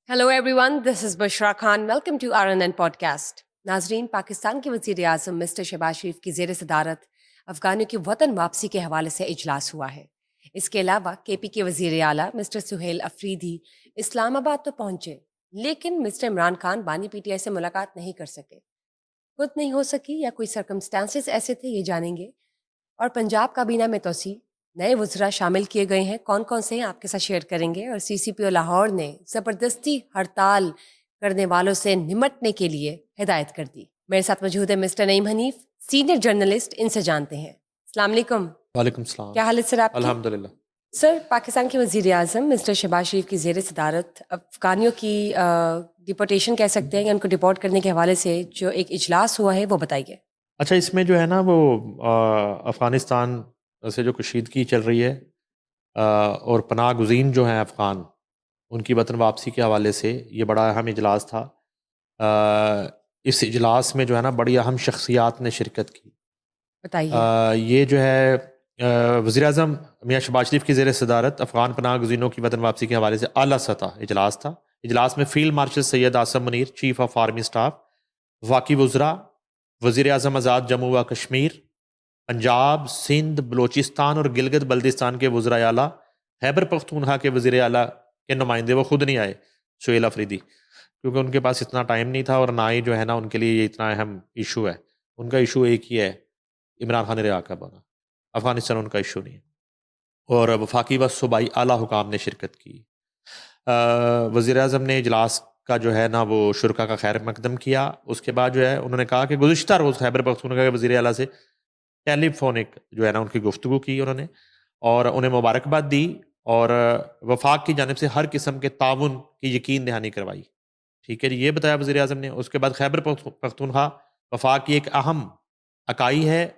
Hello everyone, this is Bushra Khan. Welcome to RNN podcast. ناظرین، پاکستان کے وزیر اعظم مسٹر شہباز شریف کی زیر صدارت افغانیوں کی وطن واپسی کے حوالے سے اجلاس ہوا ہے. اس کے علاوہ KP کے وزیر اعلیٰ مسٹر سہیل افریدی اسلام آباد تو پہنچے، لیکن مسٹر عمران خان بانی PTI سے ملاقات نہیں کر سکے. خود نہیں ہو سکی یا کوئی سرکمسٹانسز ایسے تھے، یہ جانیں گے. اور پنجاب کابینہ میں توسیع، نئے وزراء شامل کیے گئے ہیں. کون کون سے ہیں آپ کے ساتھ شیئر کریں گے. اور CCPO لاہور نے زبردستی ہڑتال کرنے والوں سے نمٹنے کے لیے ہدایت کر دی. میرے ساتھ موجود ہے مسٹر نعیم حنیف، سینئر جرنلسٹ. ان سے جانتے ہیں. السلام علیکم. وعلیکم السلام. کیا حال ہے سر آپ کی؟ الحمدللہ. سر، پاکستان کے وزیر اعظم مسٹر شہباز شریف کی زیر صدارت افغانیوں کی ڈپورٹیشن کہہ سکتے ہیں یا ان کو ڈپورٹ کرنے کے حوالے سے جو ایک اجلاس ہوا ہے وہ بتائیے. اچھا، اس میں جو ہے نا وہ افغانستان سے جو کشیدگی چل رہی ہے اور پناہ گزین جو ہیں افغان، ان کی وطن واپسی کے حوالے سے یہ بڑا اہم اجلاس تھا. اس اجلاس میں جو ہے نا بڑی اہم شخصیات نے شرکت کی. بتائیے. یہ جو ہے وزیر اعظم میاں شہباز شریف کی زیر صدارت افغان پناہ گزینوں کی وطن واپسی کے حوالے سے اعلیٰ سطح اجلاس تھا. اجلاس میں field marshal Syed Asim Munir, chief of army staff, وفاقی وزراء، وزیر اعظم آزاد جموں و کشمیر، پنجاب، سندھ، بلوچستان اور گلگت بلتستان کے وزراء اعلیٰ، خیبر پختونخوا کے وزیر اعلیٰ کے نمائندے، وہ خود نہیں آئے، سہیل افریدی، کیونکہ ان کے پاس اتنا ٹائم نہیں تھا اور نہ ہی جو ہے نا ان کے لیے یہ اتنا اہم ایشو ہے. ان کا ایشو ایک ہی ہے، عمران خان رہا کب ہونا. افغانستان ان کا ایشو نہیں ہے. اور وفاقی و صوبائی اعلیٰ حکام نے شرکت کی. وزیر اعظم نے اجلاس کا جو ہے نا وہ شرکا کا خیر مقدم کیا. اس کے بعد جو ہے انہوں نے کہا کہ گزشتہ روز خیبر پختونخوا کے وزیر اعلیٰ سے ٹیلی فونک جو ہے نا ان کی گفتگو کی انہوں نے، اور انہیں مبارکباد دی اور وفاق کی جانب سے ہر قسم کے تعاون کی یقین دہانی کروائی. ٹھیک ہے جی، یہ بتایا وزیر اعظم نے. اس کے بعد خیبر پختونخوا وفاق کی ایک اہم اکائی ہے.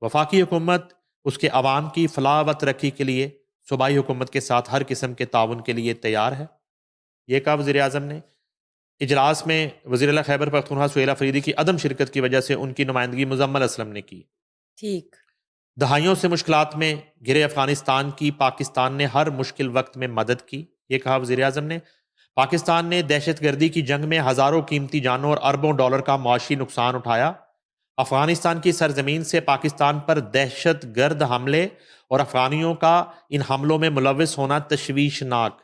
وفاقی حکومت اس کے عوام کی فلاح و ترقی کے لیے صوبائی حکومت کے ساتھ ہر قسم کے تعاون کے لیے تیار ہے، یہ کہا وزیر اعظم نے. اجلاس میں وزیر اعلیٰ خیبر پختونخوا سہیل افریدی کی عدم شرکت کی وجہ سے ان کی نمائندگی مزمل اسلم نے کی. ٹھیک. دہائیوں سے مشکلات میں گھرے افغانستان کی پاکستان نے ہر مشکل وقت میں مدد کی، یہ کہا وزیر اعظم نے. پاکستان نے دہشت گردی کی جنگ میں ہزاروں قیمتی جانوں اور اربوں ڈالر کا معاشی نقصان اٹھایا. افغانستان کی سرزمین سے پاکستان پر دہشت گرد حملے اور افغانیوں کا ان حملوں میں ملوث ہونا تشویشناک.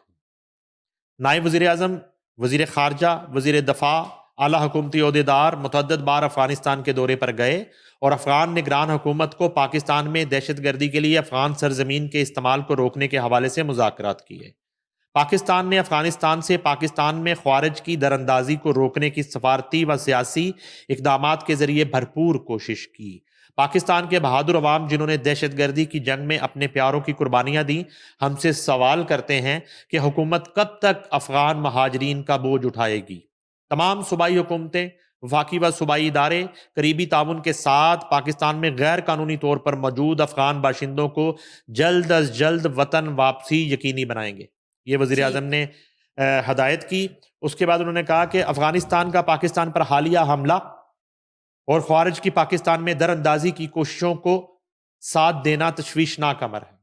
نائب وزیر اعظم، وزیر خارجہ، وزیر دفاع، اعلیٰ حکومتی عہدیدار متعدد بار افغانستان کے دورے پر گئے اور افغان نگران حکومت کو پاکستان میں دہشت گردی کے لیے افغان سرزمین کے استعمال کو روکنے کے حوالے سے مذاکرات کیے. پاکستان نے افغانستان سے پاکستان میں خوارج کی دراندازی کو روکنے کی سفارتی و سیاسی اقدامات کے ذریعے بھرپور کوشش کی. پاکستان کے بہادر عوام جنہوں نے دہشت گردی کی جنگ میں اپنے پیاروں کی قربانیاں دیں، ہم سے سوال کرتے ہیں کہ حکومت کب تک افغان مہاجرین کا بوجھ اٹھائے گی. تمام صوبائی حکومتیں، وفاقی و صوبائی ادارے قریبی تعاون کے ساتھ پاکستان میں غیر قانونی طور پر موجود افغان باشندوں کو جلد از جلد وطن واپسی یقینی بنائیں گے، یہ وزیر اعظم نے ہدایت کی. اس کے بعد انہوں نے کہا کہ افغانستان کا پاکستان پر حالیہ حملہ اور خوارج کی پاکستان میں در اندازی کی کوششوں کو ساتھ دینا تشویشناک امر ہے.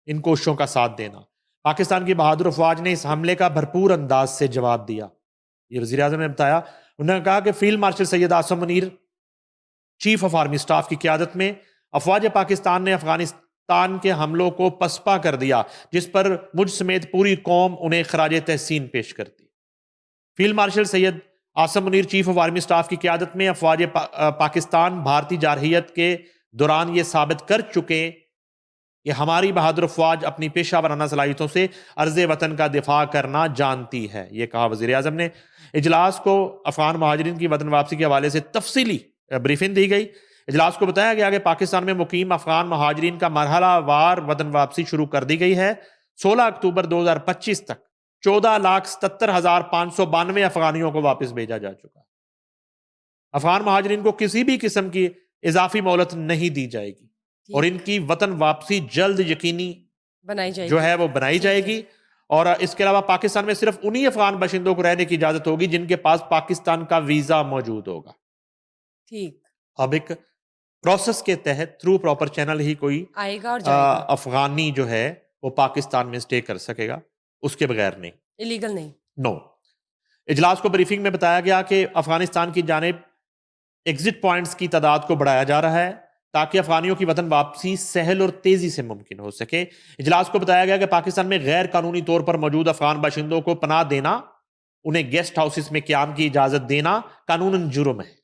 ان کوششوں کا ساتھ دینا، پاکستان کی بہادر افواج نے اس حملے کا بھرپور انداز سے جواب دیا، یہ وزیر اعظم نے بتایا. انہوں نے کہا کہ field marshal Syed Asim Munir, chief of army staff کی قیادت میں افواج پاکستان نے افغانستان کے حملوں کو پسپا کر دیا، جس پر مجھ سمیت پوری قوم انہیں خراج تحسین پیش کرتی. Field marshal Syed Asim Munir, chief of army staff کی قیادت میں افواج پاکستان بھارتی جارحیت کے دوران یہ ثابت کر چکے کہ ہماری بہادر افواج اپنی پیشہ ورانہ صلاحیتوں سے عرض وطن کا دفاع کرنا جانتی ہے، یہ کہا وزیر اعظم نے. اجلاس کو افغان مہاجرین کی وطن واپسی کے حوالے سے تفصیلی بریفنگ دی گئی. اجلاس کو بتایا گیا کہ پاکستان میں مقیم افغان مہاجرین کا مرحلہ وار وطن واپسی شروع کر دی گئی ہے. 16 اکتوبر 2025 تک 14,77,592 افغانیوں کو واپس بھیجا جا چکا. افغان مہاجرین کو کسی بھی قسم کی اضافی مہلت نہیں دی جائے گی اور ان کی وطن واپسی جلد یقینی جو ہے وہ بنائی جائے گی. اور اس کے علاوہ پاکستان میں صرف انہی افغان باشندوں کو رہنے کی اجازت ہوگی جن کے پاس پاکستان کا ویزا موجود ہوگا. ٹھیک. اب ایک پروسیس کے تحت تھرو پراپر چینل ہی کوئی آئے گا اور جائے گا. افغانی جو ہے وہ پاکستان میں سٹے کر سکے گا، اس کے بغیر نہیں، ایلیگل نہیں. نو. اجلاس کو بریفنگ میں بتایا گیا کہ افغانستان کی جانب ایگزٹ پوائنٹس کی تعداد کو بڑھایا جا رہا ہے تاکہ افغانیوں کی وطن واپسی سہل اور تیزی سے ممکن ہو سکے. اجلاس کو بتایا گیا کہ پاکستان میں غیر قانونی طور پر موجود افغان باشندوں کو پناہ دینا، انہیں گیسٹ ہاؤسز میں قیام کی اجازت دینا قانوناً جرم ہے.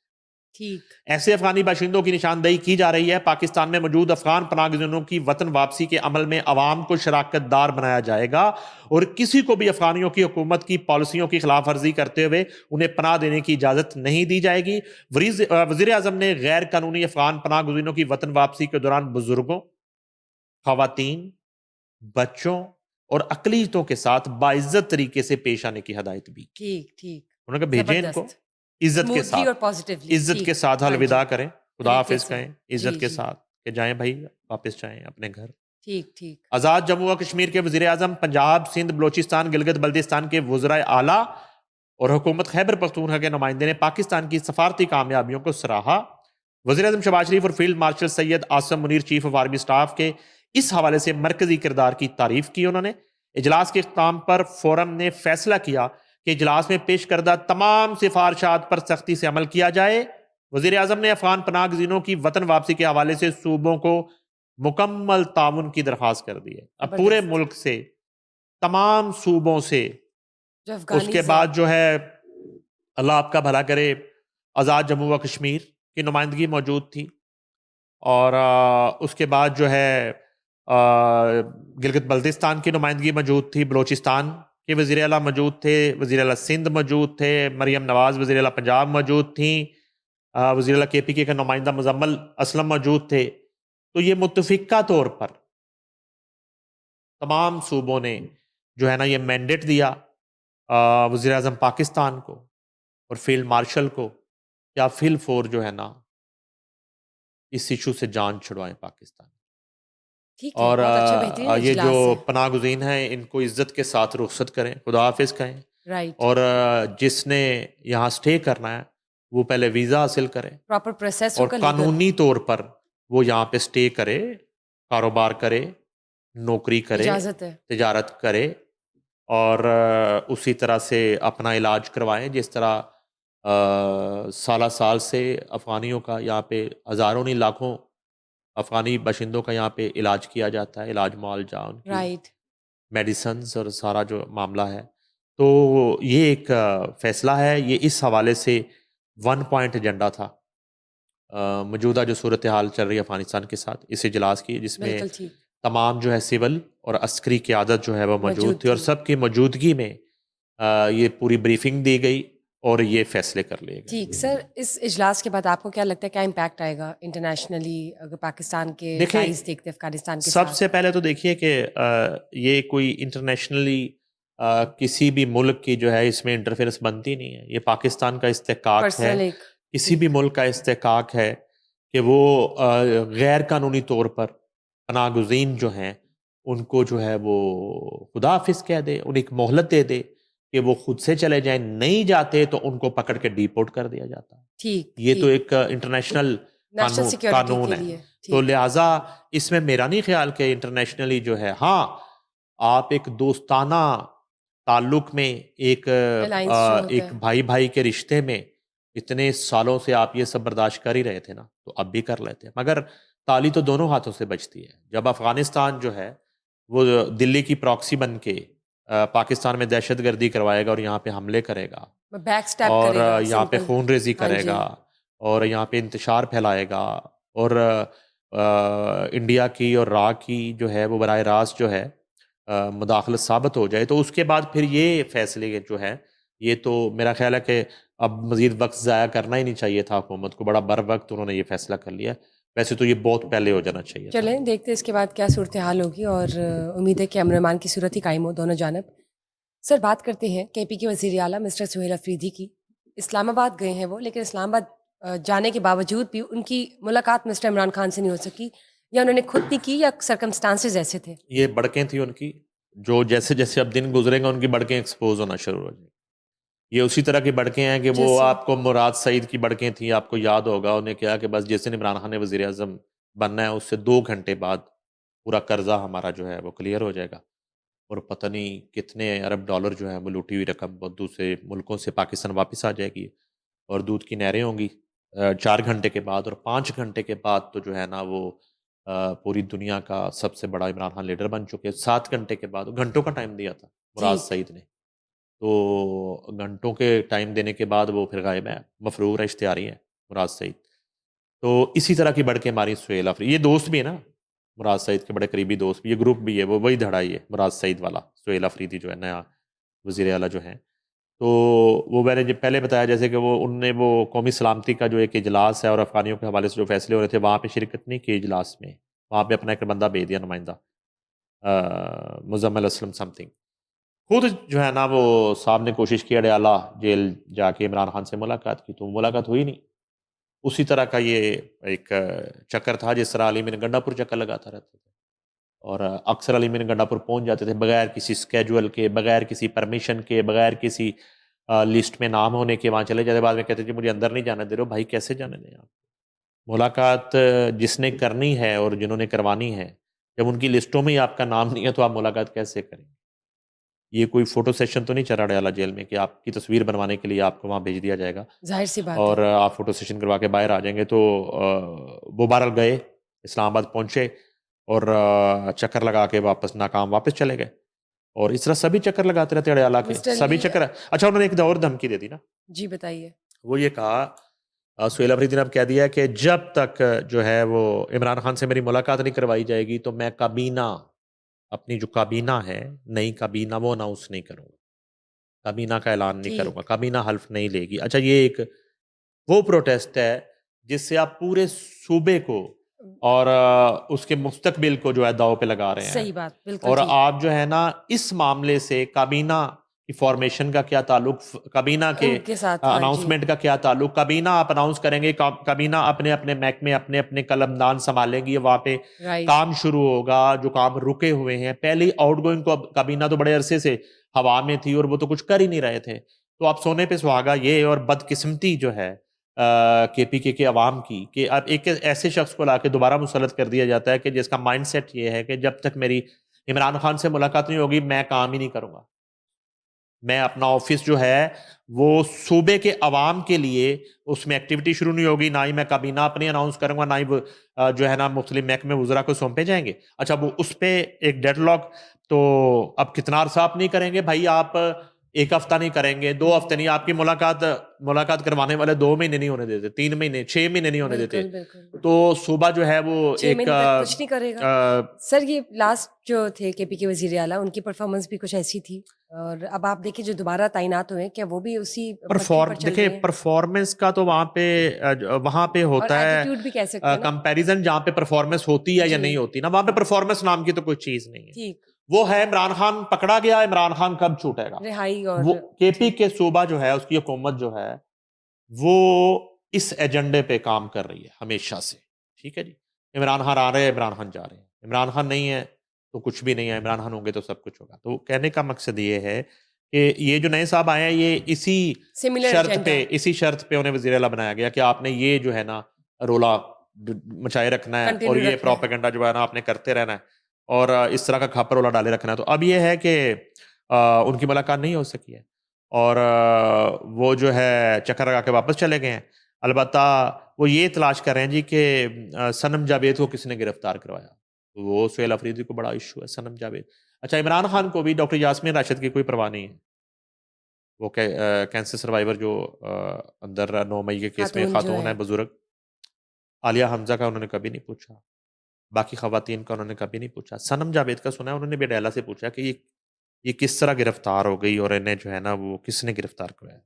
ٹھیک. ایسے افغانی باشندوں کی نشاندہی کی جا رہی ہے. پاکستان میں موجود افغان پناہ گزینوں کی وطن واپسی کے عمل میں عوام کو شراکت دار بنایا جائے گا اور کسی کو بھی افغانیوں کی حکومت کی پالیسیوں کی خلاف ورزی کرتے ہوئے انہیں پناہ دینے کی اجازت نہیں دی جائے گی. وزیر اعظم نے غیر قانونی افغان پناہ گزینوں کی وطن واپسی کے دوران بزرگوں، خواتین، بچوں اور اقلیتوں کے ساتھ باعزت طریقے سے پیش آنے کی ہدایت بھی. ٹھیک ٹھیک. انہوں نے کہا بھیجیں ان کو عزت کے ساتھ، اور پازیٹیولی عزت کے ساتھ الوداع کریں، خدا حافظ سے. کہیں عزت کے ساتھ کہ جائیں بھائی واپس جائیں اپنے گھر. ٹھیک ٹھیک. آزاد جموں و کشمیر کے وزیر اعظم پنجاب، سندھ، بلوچستان، گلگت بلتستان کے وزرائے اعلیٰ اور حکومت خیبر پختونخوا کے نمائندے نے پاکستان کی سفارتی کامیابیوں کو سراہا. وزیر اعظم شہباز شریف اور field marshal Syed Asim Munir chief of army staff کے اس حوالے سے مرکزی کردار کی تعریف کی. انہوں نے اجلاس کے اختتام پر فورم نے فیصلہ کیا کہ اجلاس میں پیش کردہ تمام سفارشات پر سختی سے عمل کیا جائے. وزیر اعظم نے افغان پناہ گزینوں کی وطن واپسی کے حوالے سے صوبوں کو مکمل تعاون کی درخواست کر دی ہے. اب پورے ملک سے، تمام صوبوں سے، اس کے بعد جو ہے اللہ آپ کا بھلا کرے آزاد جموں و کشمیر کی نمائندگی موجود تھی، اور اس کے بعد جو ہے گلگت بلتستان کی نمائندگی موجود تھی، بلوچستان کے وزیر اعلیٰ موجود تھے، وزیر اعلیٰ سندھ موجود تھے، مریم نواز وزیر اعلیٰ پنجاب موجود تھیں، وزیر اعلیٰ کے پی کے نمائندہ مزمل اسلم موجود تھے. تو یہ متفقہ طور پر تمام صوبوں نے جو ہے نا یہ مینڈیٹ دیا وزیر اعظم پاکستان کو اور فیلڈ مارشل کو کہ آپ فل فور جو ہے نا اس ایشو سے جان چھڑوائیں پاکستان. اور یہ جو پناہ گزین ہیں ان کو عزت کے ساتھ رخصت کریں، خدا حافظ کہیں. اور جس نے یہاں سٹے کرنا ہے وہ پہلے ویزا حاصل کرے پراپر پروسیس اور قانونی طور پر وہ یہاں پہ سٹے کرے، کاروبار کرے، نوکری کرے، تجارت کرے، اور اسی طرح سے اپنا علاج کروائیں جس طرح سالہ سال سے افغانیوں کا یہاں پہ ہزاروں نہیں لاکھوں افغانی باشندوں کا یہاں پہ علاج کیا جاتا ہے، علاج معالجہ ان کی میڈیسنز اور سارا جو معاملہ ہے. تو یہ ایک فیصلہ ہے، یہ اس حوالے سے 1 پوائنٹ ایجنڈا تھا موجودہ جو صورتحال چل رہی ہے افغانستان کے ساتھ اس اجلاس کی، جس میں تمام جو ہے سول اور عسکری قیادت جو ہے وہ موجود تھی، اور سب کی موجودگی میں یہ پوری بریفنگ دی گئی اور یہ فیصلے کر لیے گئے. ٹھیک سر، اس اجلاس کے بعد آپ کو کیا لگتا ہے کیا امپیکٹ آئے گا انٹرنیشنلی اگر پاکستان کے سائز دیکھتے افغانستان کے سب سے پہلے تو دیکھیے کہ یہ کوئی انٹرنیشنلی کسی بھی ملک کی جو ہے اس میں انٹرفیئرنس بنتی نہیں ہے. یہ پاکستان کا استحقاق ہے، کسی بھی ملک کا استحقاق ہے کہ وہ غیر قانونی طور پر پناہ گزین جو ہیں ان کو جو ہے وہ خدا حافظ کہہ دے، انہیں ایک مہلت دے دے کہ وہ خود سے چلے جائیں. نہیں جاتے تو ان کو پکڑ کے ڈیپورٹ کر دیا جاتا ہے. یہ تو ایک انٹرنیشنل قانون ہے. تو لہٰذا اس میں میرا نہیں خیال کہ انٹرنیشنلی جو ہے، ہاں آپ ایک دوستانہ تعلق میں ایک بھائی بھائی کے رشتے میں اتنے سالوں سے آپ یہ سب برداشت کر ہی رہے تھے نا، تو اب بھی کر لیتے ہیں. مگر تالی تو دونوں ہاتھوں سے بجتی ہے. جب افغانستان جو ہے وہ دلی کی پراکسی بن کے پاکستان میں دہشت گردی کروائے گا اور یہاں پہ حملے کرے گا اور یہاں پہ خون ریزی کرے گا اور یہاں پہ انتشار پھیلائے گا اور انڈیا کی اور را کی جو ہے وہ براہ راست جو ہے مداخلت ثابت ہو جائے، تو اس کے بعد پھر یہ فیصلے جو ہے یہ تو میرا خیال ہے کہ اب مزید وقت ضائع کرنا ہی نہیں چاہیے تھا حکومت کو. بڑا بر وقت انہوں نے یہ فیصلہ کر لیا. ویسے تو یہ بہت پہلے ہو جانا چاہیے. چلیں دیکھتے اس کے بعد کیا صورتحال ہوگی، اور امید ہے کہ امن و امان کی صورت ہی قائم ہو دونوں جانب. سر بات کرتے ہیں کے پی کے وزیر اعلیٰ مسٹر سہیل افریدی کی. اسلام آباد گئے ہیں وہ، لیکن اسلام آباد جانے کے باوجود بھی ان کی ملاقات مسٹر عمران خان سے نہیں ہو سکی، یا انہوں نے خود نہیں کی یا سرکمسٹانسز ایسے تھے. یہ بڑکیں تھیں ان کی، جو جیسے جیسے اب دن گزرے گا ان کی بڑکیں ایکسپوز ہونا شروع ہو جائیں. یہ اسی طرح کی بڑکیں ہیں کہ وہ آپ کو مراد سعید کی بڑکیں تھیں، آپ کو یاد ہوگا. انہیں کہا کہ بس جیسے عمران خان نے وزیر اعظم بننا ہے اس سے 2 گھنٹے بعد پورا قرضہ ہمارا جو ہے وہ کلیئر ہو جائے گا. اور پتہ نہیں کتنے ارب ڈالر جو ہیں وہ لوٹی ہوئی رقم وہ دوسرے ملکوں سے پاکستان واپس آ جائے گی، اور دودھ کی نہریں ہوں گی 4 گھنٹے کے بعد، اور 5 گھنٹے کے بعد تو جو ہے نا وہ پوری دنیا کا سب سے بڑا عمران خان لیڈر بن چکے. 7 گھنٹے کے بعد، گھنٹوں کا ٹائم دیا تھا مراد جی سعید نے، تو گھنٹوں کے ٹائم دینے کے بعد وہ پھر غائب ہے، مفرور ہے، اشتہاری ہے مراد سعید. تو اسی طرح کی بڑھ کے ماری سہیل آفریدی، یہ دوست بھی ہے نا مراد سعید کے، بڑے قریبی دوست بھی، یہ گروپ بھی ہے، وہ وہی دھڑائی ہے مراد سعید والا، سہیل آفریدی جو ہے نیا وزیر اعلیٰ جو ہیں. تو وہ میں نے جب پہلے بتایا جیسے کہ وہ ان نے وہ قومی سلامتی کا جو ایک اجلاس ہے اور افغانیوں کے حوالے سے جو فیصلے ہو رہے تھے وہاں پہ شرکت نہیں کی اجلاس میں، وہاں پہ اپنا ایک بندہ بھیج دیا نمائندہ مزمل اسلم سم تھنگ. خود جو ہے نا وہ صاحب نے کوشش کی اڈیالہ جیل جا کے عمران خان سے ملاقات کی، تو ملاقات ہوئی نہیں. اسی طرح کا یہ ایک چکر تھا جس طرح علی مین گنڈا پور چکر لگاتا رہتا تھا، اور اکثر علی مین گنڈا پور پہنچ جاتے تھے بغیر کسی اسکیجول کے، بغیر کسی پرمیشن کے، بغیر کسی لسٹ میں نام ہونے کے، وہاں چلے جاتے. بعد میں کہتے تھے مجھے اندر نہیں جانے دے رہے ہو. بھائی کیسے جانے دیں آپ؟ ملاقات جس نے کرنی ہے اور جنہوں نے کروانی ہے، جب ان کی لسٹوں میں ہی آپ کا نام نہیں ہے تو آپ ملاقات کیسے کریں؟ یہ کوئی فوٹو سیشن تو نہیں چل رہا ڈیالہ جیل میں کہ آپ کی تصویر بنوانے کے لیے آپ کو وہاں بھیج دیا جائے گا ظاہر سی بات اور ہے. آپ فوٹو سیشن کروا کے باہر آ جائیں گے. تو وہ بہرحال گئے اسلام آباد پہنچے اور چکر لگا کے واپس ناکام واپس چلے گئے. اور اس طرح سبھی چکر لگاتے رہتے اڈیالہ کے، مسٹر سبھی لی چکر. اچھا انہوں نے ایک اور دھمکی دے دی نا، جی بتائیے. وہ یہ کہا سہیل آفریدی نے اب کہہ دیا کہ جب تک جو ہے وہ عمران خان سے میری ملاقات نہیں کروائی جائے گی تو میں کابینہ، اپنی جو کابینہ ہے نئی کابینہ، وہ اناؤنس نہیں کروں گا، کابینہ کا اعلان نہیں کروں گا، ٹھیک. کابینہ حلف نہیں لے گی. اچھا یہ ایک وہ پروٹیسٹ ہے جس سے آپ پورے صوبے کو اور اس کے مستقبل کو جو ہے داؤ پہ لگا رہے ہیں. صحیح بات، بالکل اور ٹھیک. آپ جو ہے نا اس معاملے سے کابینہ کی فارمیشن کا کیا تعلق، کابینہ کے ان کے ساتھ ہاں جی. اناؤنسمنٹ کا کیا تعلق؟ کابینہ آپ اناؤنس کریں گے، کابینہ اپنے اپنے محکمے اپنے اپنے قلمدان سنبھالیں گی، وہاں پہ رائٹ. کام شروع ہوگا جو کام رکے ہوئے ہیں. پہلی آؤٹ گوئنگ کو کابینہ تو بڑے عرصے سے ہوا میں تھی اور وہ تو کچھ کر ہی نہیں رہے تھے. تو آپ سونے پہ سہاگا یہ اور بدقسمتی جو ہے کے پی کے عوام کی کہ اب ایک ایسے شخص کو لا کے دوبارہ مسلط کر دیا جاتا ہے کہ جس کا مائنڈ سیٹ یہ ہے کہ جب تک میری عمران خان سے ملاقات نہیں ہوگی میں کام ہی نہیں کروں گا، میں اپنا آفس جو ہے وہ صوبے کے عوام کے لیے اس میں ایکٹیویٹی شروع نہیں ہوگی، نہ ہی میں کابینہ اپنی اناؤنس کروں گا، نہ ہی وہ جو ہے نا مختلف محکمے وزراء کو سونپے جائیں گے. اچھا وہ اس پہ ایک ڈیڈ لاک، تو اب کتنا عرصہ آپ نہیں کریں گے بھائی؟ آپ 1 ہفتہ نہیں کریں گے، 2 ہفتے نہیں، آپ کی ملاقات کروانے والے 2 مہینے نہیں ہونے دیتے، 3 مہینے، 6 مہینے نہیں ہونے دیتے. بالکل بالکل. تو صوبہ جو ہے وہ 6 ایک مہینے تک کچھ نہیں کرے گا. سر یہ لاسٹ جو تھے کے پی کے وزیر اعلیٰ، ان کی پرفارمنس بھی کچھ ایسی تھی، اور اب آپ دیکھیں جو دوبارہ تعینات ہوئے ہیں کیا وہ بھی اسی پٹری پر چل دیکھیں رہے ہیں؟ پرفارمنس کا تو وہاں پہ اور ہوتا ہے ایٹیٹیوڈ بھی کہہ سکتے ہیں نا. کمپیریزن، جہاں پہ پرفارمنس ہوتی ہے یا جی نہیں ہوتی نا، وہاں پہ پرفارمنس نام کی تو کوئی چیز نہیں ہے. ٹھیک. وہ ہے عمران خان پکڑا گیا، عمران خان کب چھوٹے گا؟ رہائی اور وہ کے پی کے صوبہ جو ہے اس کی حکومت جو ہے وہ اس ایجنڈے پہ کام کر رہی ہے ہمیشہ سے. ٹھیک ہے جی، عمران خان آ رہے ہیں، عمران خان جا رہے ہیں، عمران خان نہیں ہے تو کچھ بھی نہیں ہے، عمران خان ہوں گے تو سب کچھ ہوگا. تو کہنے کا مقصد یہ ہے کہ یہ جو نئے صاحب آئے ہیں یہ اسی سملر شرط پہ انہیں وزیر اعلیٰ بنایا گیا کہ آپ نے یہ جو ہے نا رولا مچائے رکھنا ہے اور یہ پروپیگنڈا جو ہے نا آپ نے کرتے رہنا ہے اور اس طرح کا کھاپا رولا ڈالے رکھنا ہے. تو اب یہ ہے کہ ان کی ملاقات نہیں ہو سکی ہے اور وہ جو ہے چکر لگا کے واپس چلے گئے ہیں. البتہ وہ یہ تلاش کر رہے ہیں جی کہ صنم جاوید کو کس نے گرفتار کروایا. وہ سہیل آفریدی کو بڑا ایشو ہے صنم جاوید. اچھا عمران خان کو بھی ڈاکٹر یاسمین راشد کی کوئی پرواہ نہیں ہے، وہ کینسر سروائیور جو اندر 9 مئی کے کیس میں خاتون ہے بزرگ، عالیہ حمزہ کا انہوں نے کبھی نہیں پوچھا، باقی خواتین کا انہوں نے کبھی نہیں پوچھا. صنم جاوید کا سنا ہے انہوں نے بھی ڈیلا سے پوچھا کہ یہ کس طرح گرفتار ہو گئی اور انہیں جو ہے نا وہ کس نے گرفتار کرایا.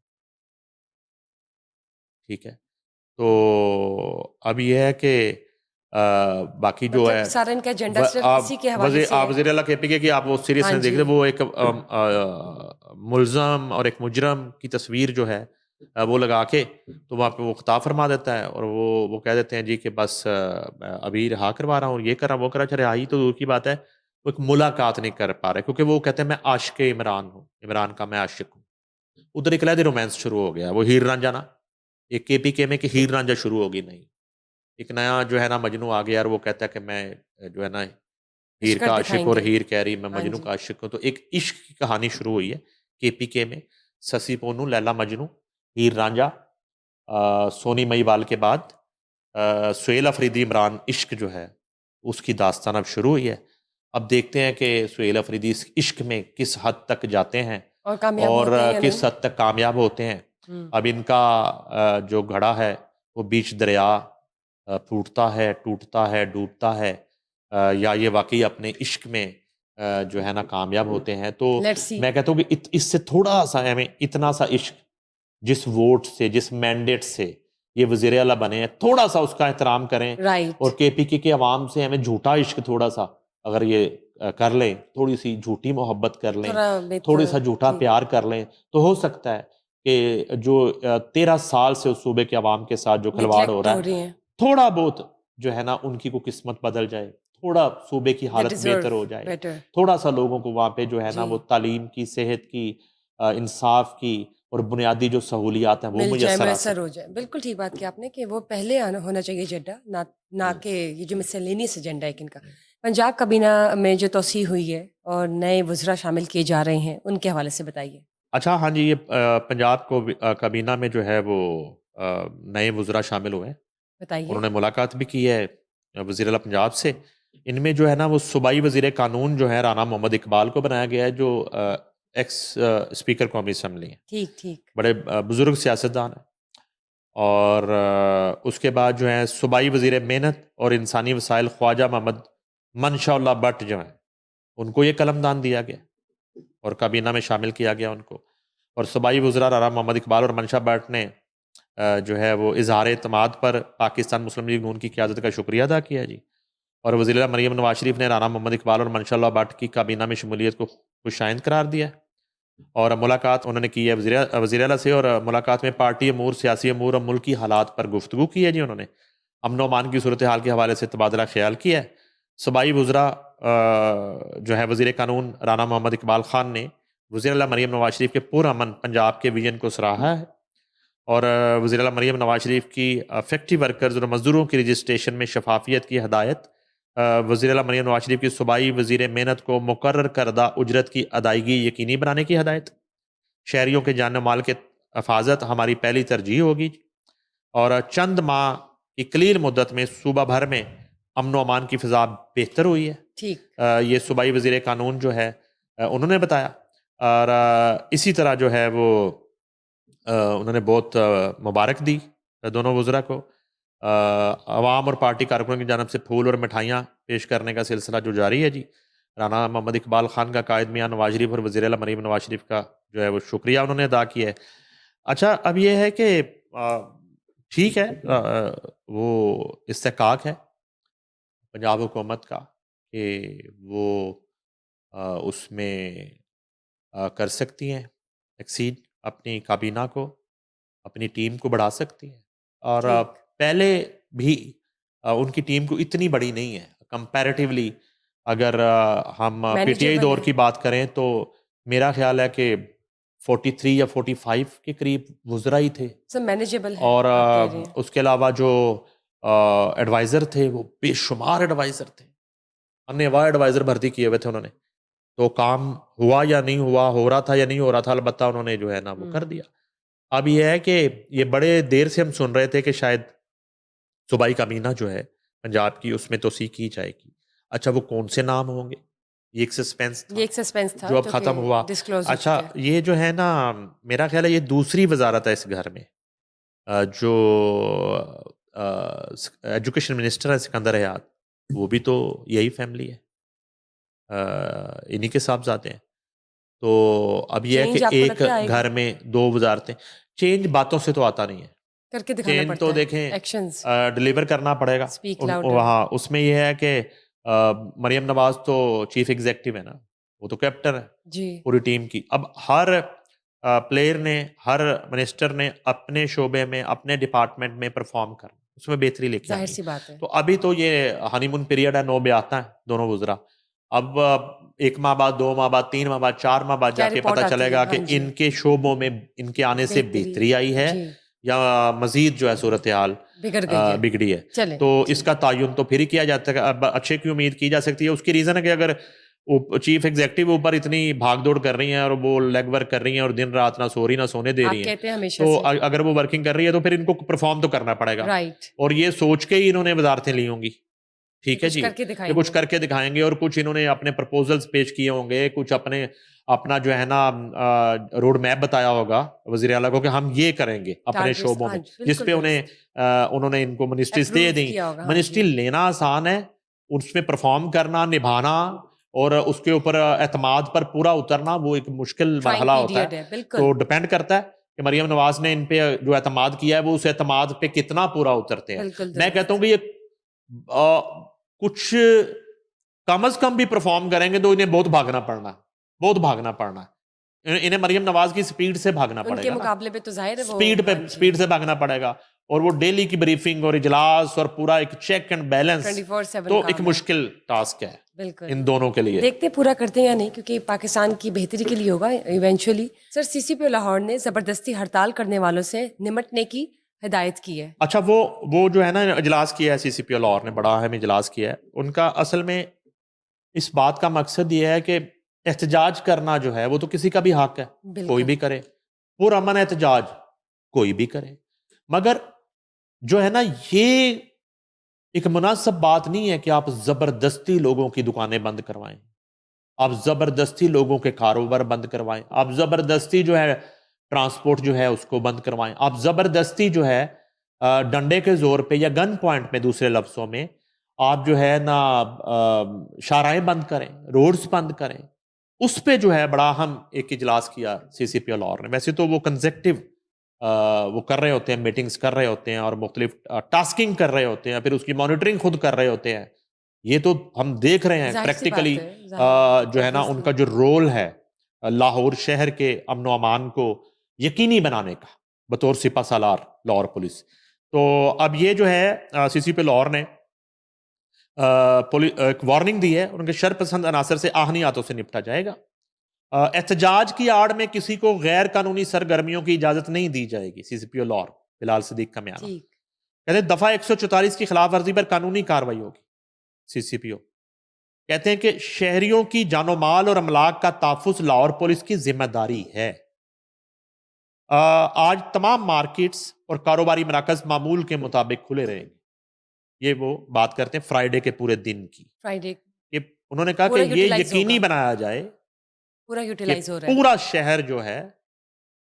ٹھیک ہے، تو اب یہ ہے کہ باقی جو ہے سارا ان کا ایجنڈا صرف اسی کے حوالے سے آپ وزیر اعلیٰ کے پی کے کی آپ وہ سیریس نہیں دیکھ رہے، وہ ایک ملزم اور ایک مجرم کی تصویر جو ہے وہ لگا کے تو وہاں پہ وہ خطاب فرما دیتا ہے اور وہ کہہ دیتے ہیں جی کہ بس ابھی رہا کروا رہا ہوں، یہ کر رہا ہوں وہ کر رہا. اچھا رہائی تو دور کی بات ہے، وہ ایک ملاقات نہیں کر پا رہے کیونکہ وہ کہتے ہیں میں عاشق عمران ہوں، عمران کا میں عاشق ہوں. ادھر ایک علیحدہ رومانس شروع ہو گیا، وہ ہیر رانجھا نا، ایک کے پی کے میں کہ ہیر رانجھا شروع ہوگی، نہیں ایک نیا جو ہے نا مجنو آ گیا اور وہ کہتا ہے کہ میں جو ہے نا ہیر عشق کا عاشق دکھائیں اور گے. ہیر کہہ رہی میں ہاں مجنو جی. کا عاشق ہوں. تو ایک عشق کی کہانی شروع ہوئی ہے KPK میں. سسی پونو، لیلا مجنو، ہیر رانجھا، سونی مہیوال کے بعد سہیل افریدی عمران عشق جو ہے اس کی داستان اب شروع ہوئی ہے. اب دیکھتے ہیں کہ سہیل افریدی اس عشق میں کس حد تک جاتے ہیں اور کامیاب اور ہوتے ہیں یا کس نہیں. حد تک کامیاب ہوتے ہیں. ہم. اب ان کا جو گھڑا ہے وہ بیچ دریا پھوٹتا ہے، ٹوٹتا ہے، ڈوبتا ہے، یا یہ واقعی اپنے عشق میں جو ہے نا کامیاب ہوتے ہیں. تو Let's see. میں کہتا ہوں کہ اس سے تھوڑا سا ہمیں اتنا سا عشق جس ووٹ سے، جس مینڈیٹ سے یہ وزیر اعلیٰ بنے ہیں، تھوڑا سا اس کا احترام کریں. رائٹ. اور KPK کے عوام سے ہمیں جھوٹا عشق تھوڑا سا اگر یہ کر لیں، تھوڑی سی جھوٹی محبت کر لیں، تھوڑا تھوڑی سا جھوٹا جی. پیار کر لیں، تو ہو سکتا ہے کہ جو 13 سال سے اس صوبے کے عوام کے ساتھ جو کھلواڑ ہو نیگلیکٹ رہا ہو ہے، رہی ہیں. تھوڑا بہت جو ہے نا ان کی کو قسمت بدل جائے، تھوڑا صوبے کی They حالت deserve بہتر ہو جائے، better. تھوڑا سا لوگوں کو وہاں پہ جو ہے نا جی. وہ تعلیم کی، صحت کی، انصاف کی اور بنیادی جو سہولیات ہیں وہ مل جائے، میسر آ میسر سکیں. ہو جائے. بالکل ٹھیک بات کی آپ نے کہ وہ پہلے ہونا چاہیے جڈہ، نہ کہ یہ جو مسلینیس ایجنڈا ہے ان کا. پنجاب کابینہ میں جو توسیع ہوئی ہے اور نئے وزراء شامل کیے جا رہے ہیں ان کے حوالے سے بتائیے. اچھا، ہاں جی، یہ پنجاب کو کابینہ میں جو ہے وہ نئے وزراء شامل ہوئے ہیں. بتائیے. انہوں نے ملاقات بھی کی ہے وزیر اعلیٰ پنجاب سے. ان میں جو ہے نا وہ صوبائی وزیر قانون جو ہے رانا محمد اقبال کو بنایا گیا ہے، جو ایکس اسپیکر قومی اسمبلی ہیں، ٹھیک ٹھیک. بڑے بزرگ سیاستدان ہیں. اور اس کے بعد جو ہے صوبائی وزیر محنت اور انسانی وسائل خواجہ محمد منشاء اللہ بٹ جو ہیں ان کو یہ قلم دان دیا گیا اور کابینہ میں شامل کیا گیا ان کو. اور صوبائی وزراء رانا محمد اقبال اور منشا بٹ نے جو ہے وہ اظہار اعتماد پر پاکستان مسلم لیگ نون کی قیادت کا شکریہ ادا کیا جی. اور وزیر اعلیٰ مریم نواز شریف نے رانا محمد اقبال اور منشا اللہ بٹ کی کابینہ میں شمولیت کو خوشائند قرار دیا ہے. اور ملاقات انہوں نے کی ہے وزیر اعلیٰ سے، اور ملاقات میں پارٹی امور، سیاسی امور اور ملکی حالات پر گفتگو کی ہے جی. انہوں نے امن و امان کی صورتحال کے حوالے سے تبادلہ خیال کیا ہے. صوبائی وزراء جو ہے وزیر قانون رانا محمد اقبال خان نے وزیر اعلیٰ مریم نواز شریف کے پرامن پنجاب کے ویژن کو سراہا ہے. اور وزیر اعلیٰ مریم نواز شریف کی فیکٹری ورکرز اور مزدوروں کی رجسٹریشن میں شفافیت کی ہدایت. وزیر اعلیٰ مریم نواز شریف کی صوبائی وزیر محنت کو مقرر کردہ اجرت کی ادائیگی یقینی بنانے کی ہدایت. شہریوں کے جان و مال کے حفاظت ہماری پہلی ترجیح ہوگی. اور چند ماہ کی قلیل مدت میں صوبہ بھر میں امن و امان کی فضا بہتر ہوئی ہے. ٹھیک. یہ صوبائی وزیر قانون جو ہے انہوں نے بتایا. اور اسی طرح جو ہے وہ انہوں نے بہت مبارک دی دونوں وزراء کو. عوام اور پارٹی کارکنوں کی جانب سے پھول اور مٹھائیاں پیش کرنے کا سلسلہ جو جاری ہے جی. رانا محمد اقبال خان کا قائد میاں نواز شریف اور وزیر اعلیٰ مریم نواز شریف کا جو ہے وہ شکریہ انہوں نے ادا کیا ہے. اچھا، اب یہ ہے کہ ٹھیک ہے، وہ استحقاق ہے پنجاب حکومت کا کہ وہ اس میں کر سکتی ہیں ایکسیڈ اپنی کابینہ کو، اپنی ٹیم کو بڑھا سکتی ہیں. اور پہلے بھی ان کی ٹیم کو اتنی بڑی نہیں ہے کمپیریٹیولی. اگر ہم PTI دور کی بات کریں تو میرا خیال ہے کہ 43 یا 45 کے قریب وزراء ہی تھے. مینیجیبل ہے. اور اس کے علاوہ جو ایڈوائزر تھے وہ بے شمار ایڈوائزر تھے، انواع ایڈوائزر بھرتی کیے ہوئے تھے انہوں نے. تو کام ہوا یا نہیں ہوا، ہو رہا تھا یا نہیں ہو رہا تھا، البتہ انہوں نے جو ہے نا وہ کر دیا. اب یہ ہے کہ یہ بڑے دیر سے ہم سن رہے تھے کہ شاید صوبائی کابینہ جو ہے پنجاب کی اس میں توسیع کی جائے گی. اچھا، وہ کون سے نام ہوں گے، یہ ایک سسپینس تھا جو اب ختم ہوا. اچھا، یہ جو ہے نا میرا خیال ہے یہ دوسری وزارت ہے اس گھر میں. جو ایجوکیشن منسٹر ہے سکندر حیات، وہ بھی تو یہی فیملی ہے، انہی کے صاحبزادے ہیں. تو اب یہ ہے کہ ایک گھر میں دو وزارتیں. چینج باتوں سے تو آتا نہیں ہے، کر کے دکھانا پڑتا ہے. چینج تو دیکھیں ڈلیور کرنا پڑے گا. وہاں اس میں یہ ہے کہ مریم نواز تو چیف ایگزیکٹو ہے نا، وہ تو کیپٹن ہے جی پوری ٹیم کی. اب ہر پلیئر نے، ہر منسٹر نے اپنے شعبے میں، اپنے ڈپارٹمنٹ میں پرفارم کرنا، اس میں بہتری لے کے آنی ہے. تو ابھی تو یہ ہانی مون پیریڈ ہے، 9 آتا ہے دونوں وزراء. اب 1 ماہ بعد، 2 ماہ بعد، 3 ماہ بعد، 4 ماہ بعد جا کے پتہ چلے گا کہ ان کے شعبوں میں ان کے آنے سے بہتری آئی ہے یا مزید جو ہے صورتحال بگڑ گئی ہے. بگڑی ہے. چلیں تو اس کا تعین تو پھر ہی کیا جاتا ہے. اب اچھے کی امید کی جا سکتی ہے. اس کی ریزن ہے کہ اگر چیف ایگزیکٹو اوپر اتنی بھاگ دوڑ کر رہی ہیں اور وہ لیگ ورک کر رہی ہیں اور دن رات نہ سو رہی نہ سونے دے آپ رہی ہیں, کہتے ہیں ہمیشہ تو سے اگر وہ ورکنگ کر رہی ہے تو پھر ان کو پرفارم تو کرنا پڑے گا. رائٹ اور یہ سوچ کے ہی انہوں نے وزارتیں لی ہوں گی. ٹھیک ہے کچھ جی, کر کے کہ دکھائیں کچھ گے. کر کے دکھائیں گے اور کچھ انہوں نے اپنے پرپوزلز پیش کیے ہوں گے, کچھ اپنا جو ہے نا روڈ میپ بتایا ہوگا وزیر اعلیٰ کو کہ ہم یہ کریں گے اپنے ٹارگیٹس شعبوں ہاں میں, جی جس بالکل پہ درست انہوں نے ان کو منسٹریز دے اپروو دیں. کیا ہوگا. ہاں منسٹری جی لینا آسان ہے, اس میں پرفارم کرنا, نبھانا اور اس کے اوپر اعتماد پر پورا اترنا وہ ایک مشکل ٹرائنگ مرحلہ ہوتا پیریڈ ہے. ہے بالکل تو ڈپینڈ کرتا ہے کہ مریم نواز نے ان پہ جو اعتماد کیا ہے وہ اس اعتماد پہ کتنا پورا اترتے ہیں. بالکل میں کہتا ہوں درست. کہ یہ کچھ کم از کم بھی پرفارم کریں گے تو انہیں بہت بھاگنا پڑنا. انہیں مریم نواز کی سپیڈ سے بھاگنا ان پڑے کے گا نا, مقابلے پہ تو ظاہر ہے وہ سپیڈ سے بھاگنا پڑے گا. اور وہ ڈیلی کی بریفنگ اور اجلاس اور پورا ایک چیک اینڈ بیلنس 24/7 تو ایک کام ہے. مشکل ٹاسک ہے بالکل ان دونوں کے لیے. دیکھتے پورا کرتے ہیں یا نہیں, کیونکہ پاکستان کی بہتری کے لیے ہوگا ایونچولی. سر سی سی پی لاہور نے زبردستی ہڑتال کرنے والوں سے نمٹنے کی ہدایت کی ہے. اچھا وہ جو ہے نا اجلاس کیا ہے سی سی پی لاہور نے, بڑا اہم اجلاس کیا ہے. ان کا اصل میں اس بات کا مقصد یہ ہے کہ احتجاج کرنا جو ہے وہ تو کسی کا بھی حق ہے, کوئی بھی کرے, پرامن احتجاج کوئی بھی کرے, مگر جو ہے نا یہ ایک مناسب بات نہیں ہے کہ آپ زبردستی لوگوں کی دکانیں بند کروائیں, آپ زبردستی لوگوں کے کاروبار بند کروائیں, آپ زبردستی جو ہے ٹرانسپورٹ جو ہے اس کو بند کروائیں, آپ زبردستی جو ہے ڈنڈے کے زور پہ یا گن پوائنٹ میں دوسرے لفظوں میں آپ جو ہے نا شاہراہیں بند کریں, روڈز بند کریں. اس پہ جو ہے بڑا اہم ایک اجلاس کیا سی سی پی لاہور نے. ویسے تو وہ کنزیکٹو وہ کر رہے ہوتے ہیں, میٹنگز کر رہے ہوتے ہیں اور مختلف ٹاسکنگ کر رہے ہوتے ہیں, پھر اس کی مانیٹرنگ خود کر رہے ہوتے ہیں. یہ تو ہم دیکھ رہے ہیں ظاہر سی پریکٹیکلی بات ہے, جو ہے نا ان کا جو رول ہے لاہور شہر کے امن و امان کو یقینی بنانے کا بطور سپہ سالار لاہور پولیس. تو اب یہ جو ہے سی سی پی لاہور نے ایک وارننگ دی ہے, ان کے شر پسند عناصر سے آہنی ہاتھوں سے نپٹا جائے گا. احتجاج کی آڑ میں کسی کو غیر قانونی سرگرمیوں کی اجازت نہیں دی جائے گی. سی سی پی او لاہور بلال صدیق کا میانہ کہتے ہیں دفعہ 144 کی خلاف ورزی پر قانونی کارروائی ہوگی. سی سی پی او کہتے ہیں کہ شہریوں کی جان و مال اور املاک کا تحفظ لاہور پولیس کی ذمہ داری ہے. آج تمام مارکیٹس اور کاروباری مراکز معمول کے مطابق کھلے رہیں گے. یہ وہ بات کرتے ہیں فرائیڈے کے پورے دن کی. فرائیڈے انہوں نے کہا کہ یہ یقینی بنایا جائے پورا کہ یوٹیلائز ہو رہا ہے, پورا شہر جو ہے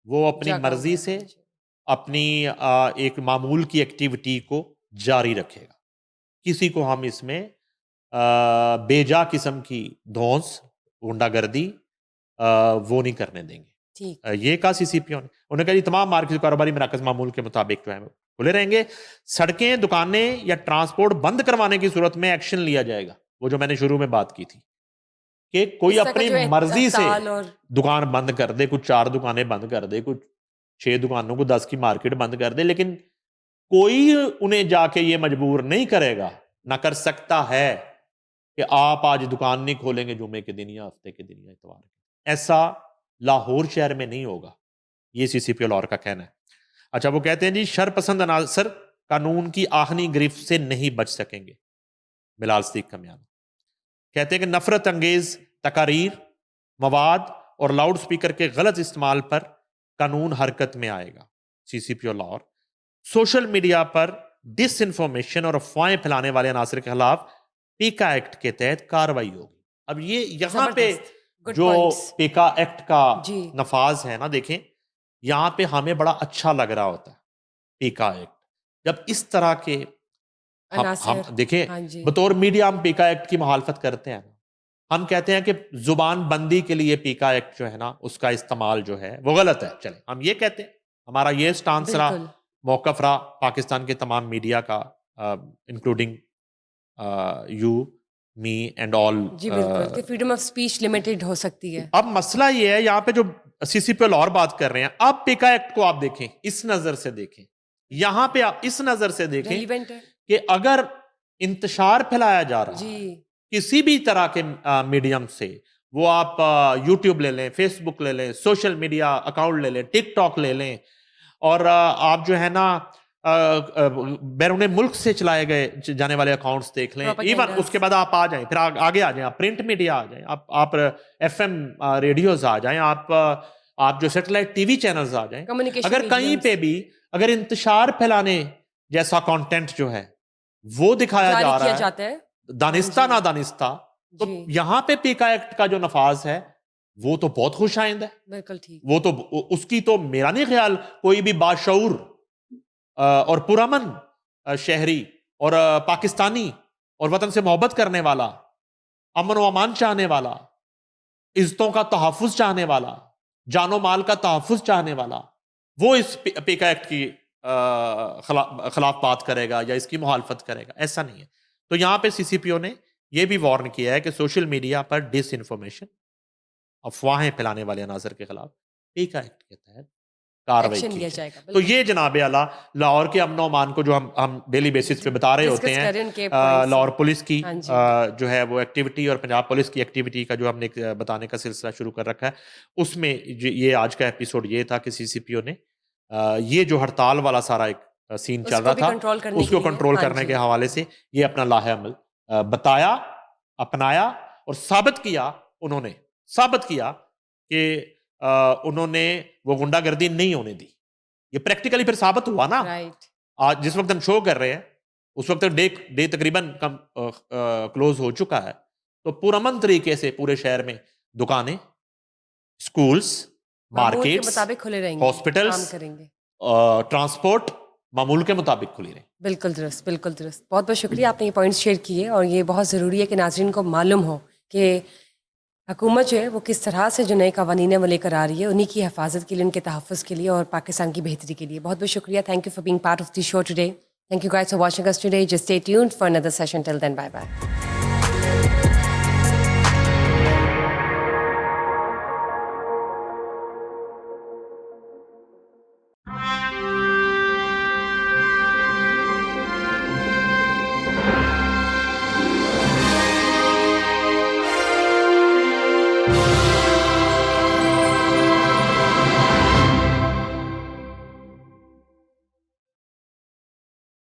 وہ اپنی جاگا مرضی ہوا ہے. سے اپنی ایک معمول کی ایکٹیویٹی کو جاری رکھے گا. کسی کو ہم اس میں بے جا قسم کی دھونس غنڈہ گردی وہ نہیں کرنے دیں گے. یہ کہا سی سی پی او نے. انہوں نے کہا جی تمام مارکیٹ کاروباری مراکز معمول کے مطابق جو ہے کھلے رہیں گے. سڑکیں, دکانیں یا ٹرانسپورٹ بند کروانے کی صورت میں ایکشن لیا جائے گا. وہ جو میں نے شروع میں بات کی تھی کہ کوئی اپنی مرضی سے دکان بند کر دے, کچھ 4 دکانیں بند کر دے, کچھ 6 دکانوں کو 10 کی مارکیٹ بند کر دے, لیکن کوئی انہیں جا کے یہ مجبور نہیں کرے گا, نہ کر سکتا ہے کہ آپ آج دکان نہیں کھولیں گے جمعے کے دن یا ہفتے کے دن یا اتوار کے. ایسا لاہور شہر میں نہیں ہوگا, یہ سی سی پی لاہور کا کہنا ہے. اچھا وہ کہتے ہیں جی شر پسند عناصر قانون کی آہنی گرفت سے نہیں بچ سکیں گے. بلال صدیق کا میانہ کہتے ہیں کہ نفرت انگیز تقاریر, مواد اور لاؤڈ سپیکر کے غلط استعمال پر قانون حرکت میں آئے گا. سی سی پی او لاہور سوشل میڈیا پر ڈس انفارمیشن اور افواہیں پھیلانے والے عناصر کے خلاف پیکا ایکٹ کے تحت کارروائی ہوگی. اب یہ یہاں پہ جو پیکا ایکٹ کا نفاذ ہے نا, دیکھیں یہاں پہ ہمیں بڑا اچھا لگ رہا ہوتا ہے پیکا ایکٹ جب اس طرح کے ہم دیکھیں بطور میڈیا ہم پیکا ایکٹ کی مخالفت کرتے ہیں. ہم کہتے ہیں کہ زبان بندی کے لیے پیکا ایکٹ جو ہے نا اس کا استعمال جو ہے وہ غلط ہے. چلیں ہم یہ کہتے ہیں, ہمارا یہ سٹانس رہا, موقف رہا پاکستان کے تمام میڈیا کا including you me and all. جی بالکل کہ فریڈم آف سپیچ لمیٹڈ ہو سکتی ہے. اب مسئلہ یہ ہے یہاں پہ جو سی سی پی اور بات کر رہے ہیں, اب پیکا ایکٹ کو آپ دیکھیں, اس نظر سے دیکھیں, یہاں پہ آپ اس نظر سے دیکھیں کہ اگر انتشار پھیلایا جا رہا ہے کسی بھی طرح کے میڈیم سے, وہ آپ یوٹیوب لے لیں, فیس بک لے لیں, سوشل میڈیا اکاؤنٹ لے لیں, ٹک ٹاک لے لیں, اور آپ جو ہے نا بیرون ملک سے چلائے گئے جانے والے اکاؤنٹس دیکھ لیں, ایون اس کے بعد آپ آ جائیں, پھر آگے آ جائیں, آپ پرنٹ میڈیا آ جائیں, آپ ایف ایم ریڈیوز آ جائیں, آپ جو سیٹلائٹ ٹی وی چینلز آ جائیں, اگر کہیں پہ بھی اگر انتشار پھیلانے جیسا کانٹینٹ جو ہے وہ دکھایا جا رہا ہے دانستہ نہ دانستہ, تو یہاں پہ پیکا ایکٹ کا جو نفاذ ہے وہ تو بہت خوش آئند ہے. بالکل ٹھیک. وہ تو اس کی تو میرا نہیں خیال کوئی بھی باشعور اور پرامن شہری اور پاکستانی اور وطن سے محبت کرنے والا, امن و امان چاہنے والا, عزتوں کا تحفظ چاہنے والا, جان و مال کا تحفظ چاہنے والا, وہ اس پیکا ایکٹ کی خلاف بات کرے گا یا اس کی مخالفت کرے گا, ایسا نہیں ہے. تو یہاں پہ سی سی پی او نے یہ بھی وارن کیا ہے کہ سوشل میڈیا پر ڈس انفارمیشن, افواہیں پھیلانے والے عناصر کے خلاف پیکا ایکٹ کے تحت کارروائی کی جائے گا. تو یہ جناب اعلیٰ لاہور کے امن و امان کو جو ہم ڈیلی بیسس پہ بتا رہے ہوتے ہیں, لاہور پولیس کی جو ہے وہ ایکٹیویٹی اور پنجاب پولیس کی ایکٹیویٹی کا جو ہم نے بتانے کا سلسلہ شروع کر رکھا ہے, اس میں یہ آج کا ایپیسوڈ یہ تھا کہ سی سی پی او نے یہ جو ہڑتال والا سارا ایک سین چل رہا تھا اس کو کنٹرول کرنے کے حوالے سے یہ اپنا لاہ عمل بتایا, اپنایا اور ثابت کیا کہ انہوں نے وہ غنڈہ گردی نہیں ہونے دی. یہ پریکٹیکلی پھر ثابت ہوا نا. آج جس وقت ہم شو کر رہے ہیں اس وقت ڈے تقریباً کلوز ہو چکا ہے, تو پرامن طریقے سے پورے شہر میں دکانیں, اسکولز, مارکیٹس, ہاسپٹلز, ٹرانسپورٹ معمول کے مطابق کھلی رہے. بالکل درست, بالکل درست. بہت بہت شکریہ, آپ نے یہ پوائنٹس شیئر کیے, اور یہ بہت ضروری ہے کہ ناظرین کو معلوم ہو کہ حکومت جو ہے وہ کس طرح سے جو نئے قوانین وہ لے کر آ رہی ہے, انہی کی حفاظت کے لیے, ان کے تحفظ کے لیے اور پاکستان کی بہتری کے لیے. بہت بہت شکریہ. Thank you for being part of the show today. Thank you guys for watching us today. Just stay tuned for another session. Till then, bye bye.